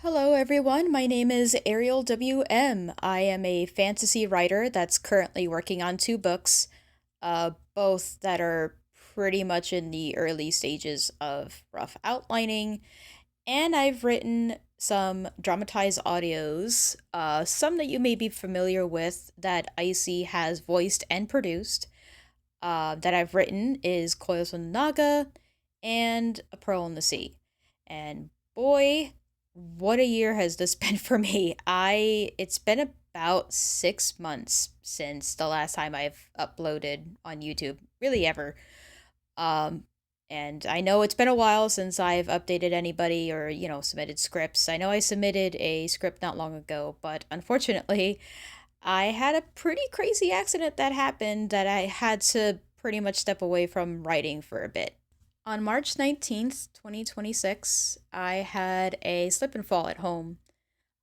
Hello, everyone. My name is Arielle W.M. I am a fantasy writer that's currently working on two books, both that are pretty much in the early stages of rough outlining. And I've written some dramatized audios, some that you may be familiar with that Ycey has voiced and produced. That I've written is Coils from the Naga and A Pearl in the Sea. And boy, what a year has this been for me. It's been about 6 months since the last time I've uploaded on YouTube, really ever. Um, and I know it's been a while since I've updated anybody or, submitted scripts. I know I submitted a script not long ago, but unfortunately, I had a pretty crazy accident that happened that I had to pretty much step away from writing for a bit. On March 19th, 2026, I had a slip and fall at home.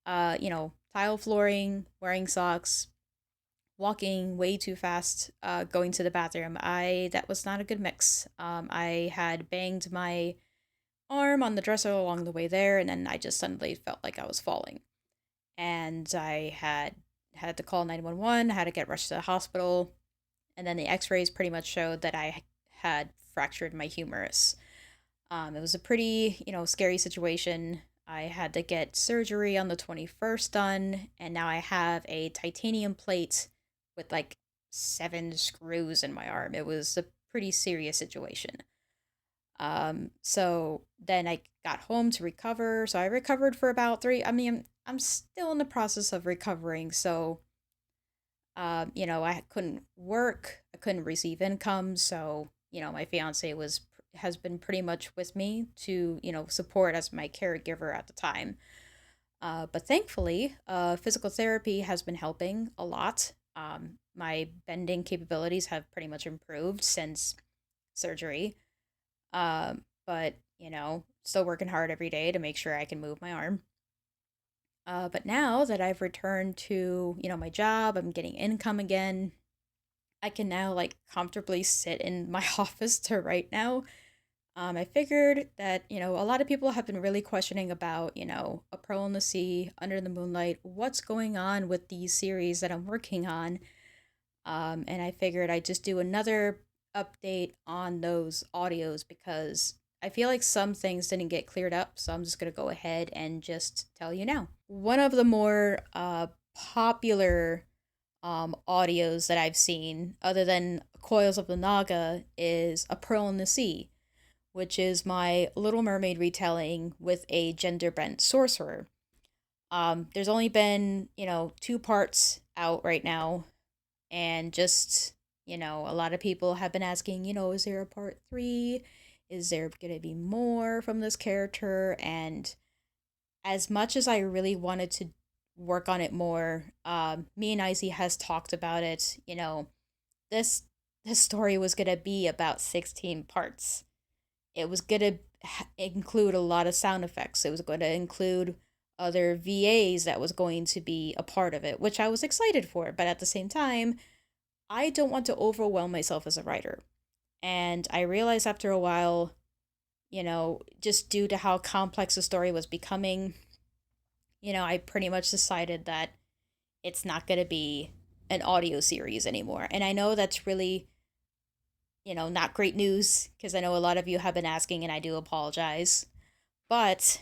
Tile flooring, wearing socks, walking way too fast, going to the bathroom. That was not a good mix. I had banged my arm on the dresser along the way there, and then I just suddenly felt like I was falling. And I had to call 911, had to get rushed to the hospital, and then the x-rays pretty much showed that I had fractured my humerus. It was a pretty, scary situation. I had to get surgery on the 21st done, and now I have a titanium plate with like 7 screws in my arm. It was a pretty serious situation. So then I got home to recover. So I recovered for about three. I'm still in the process of recovering. So, I couldn't work. I couldn't receive income. So, my fiance has been pretty much with me to, support as my caregiver at the time. But thankfully, physical therapy has been helping a lot. My bending capabilities have pretty much improved since surgery. But, still working hard every day to make sure I can move my arm. But now that I've returned to, my job, I'm getting income again. I can now like comfortably sit in my office to write now. I figured that, a lot of people have been really questioning about, A Pearl in the Sea, Under the Moonlight, what's going on with these series that I'm working on. And I figured I'd just do another update on those audios because I feel like some things didn't get cleared up. So I'm just going to go ahead and just tell you now. One of the more popular audios that I've seen, other than Coils of the Naga, is A Pearl in the Sea, which is my Little Mermaid retelling with a gender bent sorcerer. There's only been, two parts out right now, and just, a lot of people have been asking, is there a part three? Is there going to be more from this character? And as much as I really wanted to work on it more, me and Izzy has talked about it. This this story was gonna be about 16 parts. It was gonna include a lot of sound effects. It was going to include other VAs that was going to be a part of it, which I was excited for. But at the same time, I don't want to overwhelm myself as a writer. And I realized after a while, just due to how complex the story was becoming, I pretty much decided that it's not going to be an audio series anymore. And I know that's really, not great news because I know a lot of you have been asking and I do apologize. But,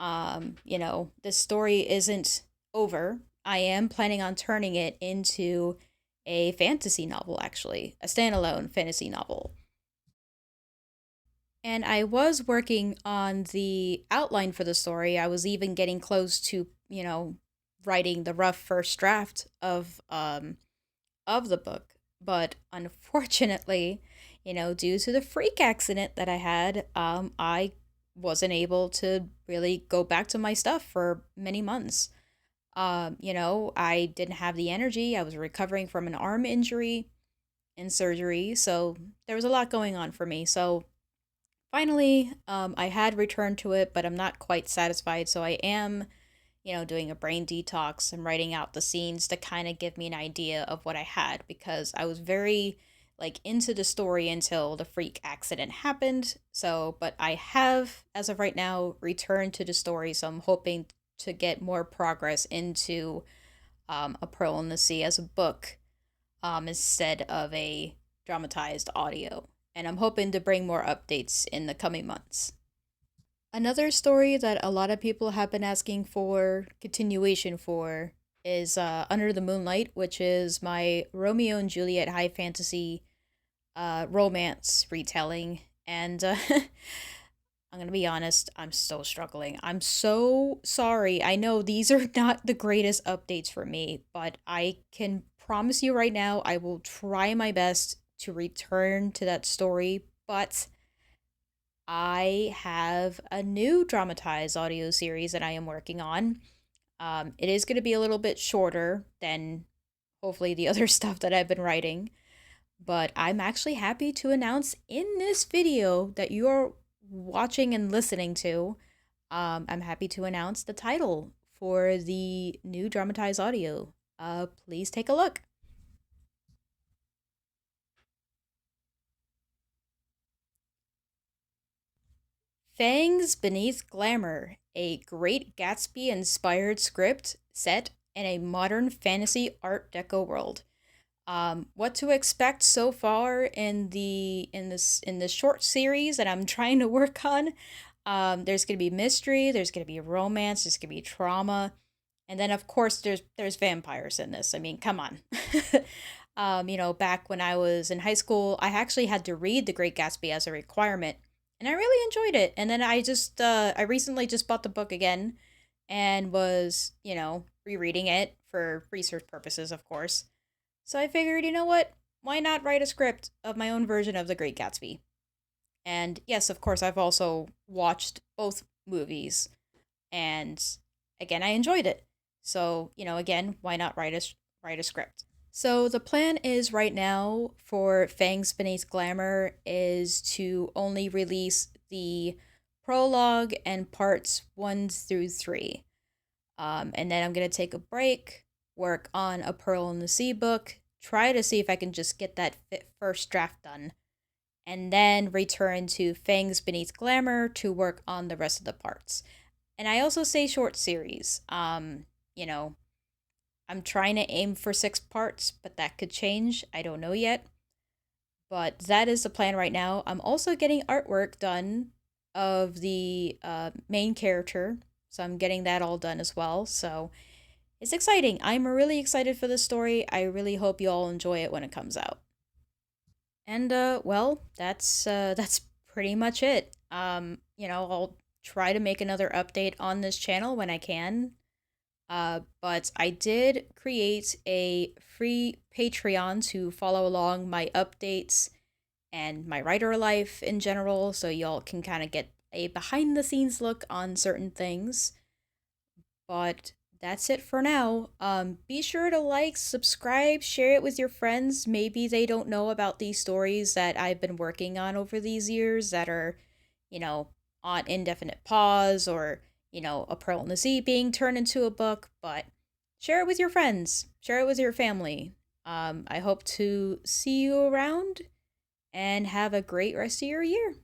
this story isn't over. I am planning on turning it into a fantasy novel, actually, a standalone fantasy novel. And I was working on the outline for the story. I was even getting close to, writing the rough first draft of the book. But unfortunately, due to the freak accident that I had, I wasn't able to really go back to my stuff for many months. I didn't have the energy. I was recovering from an arm injury and surgery, so there was a lot going on for me. So finally, I had returned to it, but I'm not quite satisfied. So I am, doing a brain detox and writing out the scenes to kind of give me an idea of what I had because I was very like into the story until the freak accident happened. So, but I have, as of right now, returned to the story. So I'm hoping to get more progress into A Pearl in the Sea as a book instead of a dramatized audio. And I'm hoping to bring more updates in the coming months. Another story that a lot of people have been asking for continuation for is Under the Moonlight, which is my Romeo and Juliet high fantasy romance retelling. And I'm going to be honest, I'm so struggling. I'm so sorry. I know these are not the greatest updates for me, but I can promise you right now, I will try my best to return to that story. But I have a new dramatized audio series that I am working on. It is going to be a little bit shorter than hopefully the other stuff that I've been writing, but I'm actually happy to announce in this video that you are watching and listening to. I'm happy to announce the title for the new dramatized audio. Please take a look. Fangs Beneath Glamour, a Great Gatsby inspired script set in a modern fantasy Art Deco world. What to expect so far in this short series that I'm trying to work on. There's gonna be mystery, there's gonna be romance, there's gonna be trauma, and then of course there's vampires in this. I mean, come on. Back when I was in high school, I actually had to read The Great Gatsby as a requirement, and I really enjoyed it. And then I recently just bought the book again, and was rereading it for research purposes, of course. So I figured, you know what? Why not write a script of my own version of The Great Gatsby? And yes, of course, I've also watched both movies, and again, I enjoyed it. So, again, why not write a script? So the plan is right now for Fangs Beneath Glamour is to only release the prologue and parts 1 through 3. And then I'm going to take a break, work on A Pearl in the Sea book, try to see if I can just get that first draft done, and then return to Fangs Beneath Glamour to work on the rest of the parts. And I also say short series. I'm trying to aim for 6 parts, but that could change. I don't know yet. But that is the plan right now. I'm also getting artwork done of the main character, so I'm getting that all done as well. So it's exciting. I'm really excited for this story. I really hope you all enjoy it when it comes out. And well, that's pretty much it. I'll try to make another update on this channel when I can. But I did create a free Patreon to follow along my updates and my writer life in general, so y'all can kind of get a behind the scenes look on certain things. But that's it for now. Be sure to like, subscribe, share it with your friends. Maybe they don't know about these stories that I've been working on over these years that are, you know, on indefinite pause, or, A Pearl in the Sea being turned into a book. But share it with your friends, share it with your family. I hope to see you around and have a great rest of your year.